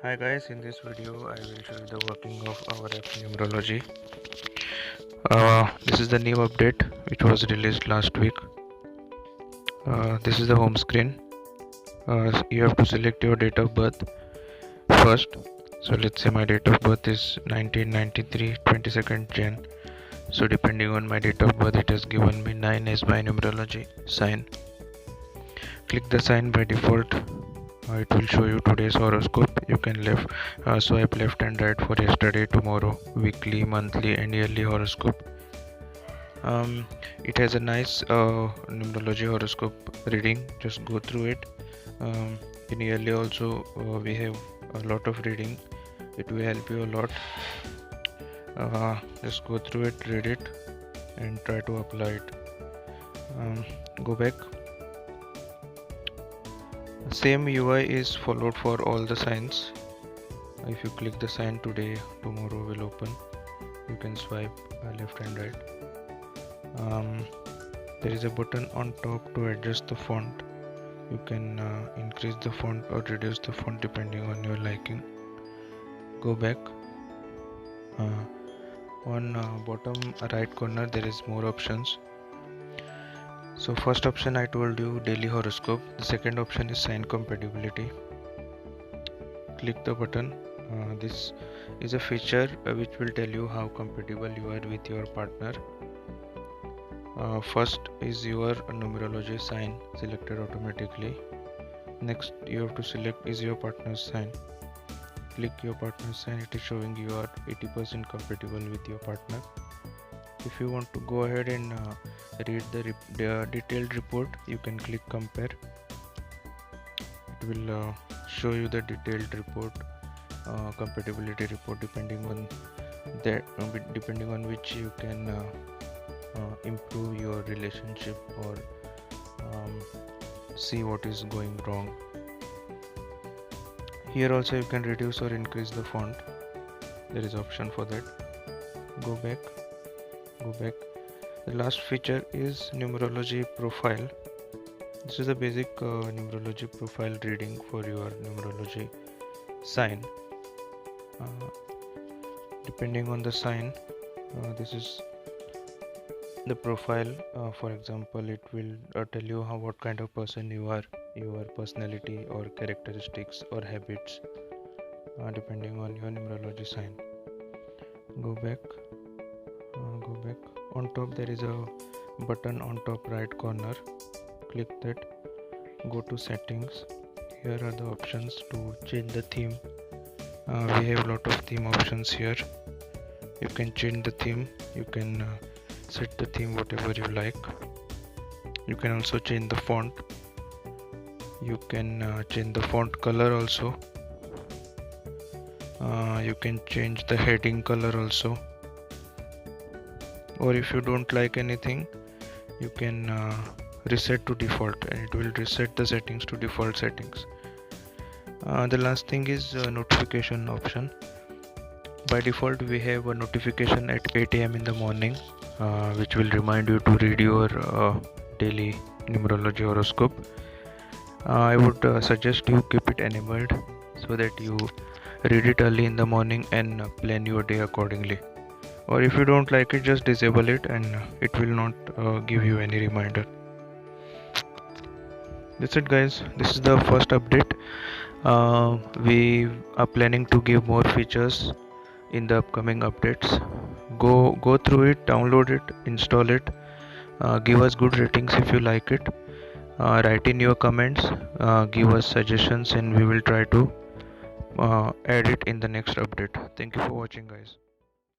Hi guys, in this video I will show you the working of our app Numerology. This is the new update which was released last week. This is the home screen. You have to select your date of birth first. So let's say my date of birth is 1993 22nd Jan. So depending on my date of birth, it has given me 9 as my numerology sign. Click the sign. By default it will show you today's horoscope. You can swipe left and right for yesterday, tomorrow, weekly, monthly and yearly horoscope. It has a nice numerology horoscope reading. Just go through it. In yearly also we have a lot of reading. It will help you a lot. Just go through it, read it and try to apply it. Go back. Same UI is followed for all the signs. If you click the sign today, tomorrow will open. You can swipe left and right. There is a button on top to adjust the font. You can increase the font or reduce the font depending on your liking. Go back. On bottom right corner there is more options. So first option I told you, daily horoscope. The second option is sign compatibility. Click the button. This is a feature which will tell you how compatible you are with your partner. First is your numerology sign selected automatically. Next you have to select is your partner's sign. Click your partner's sign. It is showing you are 80% compatible with your partner. If you want to go ahead and read the detailed report, you can click compare. It will show you the detailed report, compatibility report, depending on which you can improve your relationship or see what is going wrong. Here also you can reduce or increase the font. There is option for that. Go back. The last feature is numerology profile. This is a basic numerology profile reading for your numerology sign. Depending on the sign, this is the profile. For example, it will tell you what kind of person you are, your personality or characteristics or habits, depending on your numerology sign. Go back. On top there is a button on top right corner. Click that. Go to settings. Here are the options to change the theme. We have a lot of theme options here. You can change the theme. You can set the theme whatever you like. You can also change the font. You can change the font color also. You can change the heading color also. Or if you don't like anything, you can reset to default and it will reset the settings to default settings. The last thing is notification option. By default we have a notification at 8 AM in the morning which will remind you to read your daily numerology horoscope. I would suggest you keep it enabled so that you read it early in the morning and plan your day accordingly. Or if you don't like it, just disable it and it will not give you any reminder. That's it guys, this is the first update. We are planning to give more features in the upcoming updates. Go through it, download it, install it, give us good ratings if you like it, write in your comments, give us suggestions and we will try to add it in the next update. Thank you for watching guys.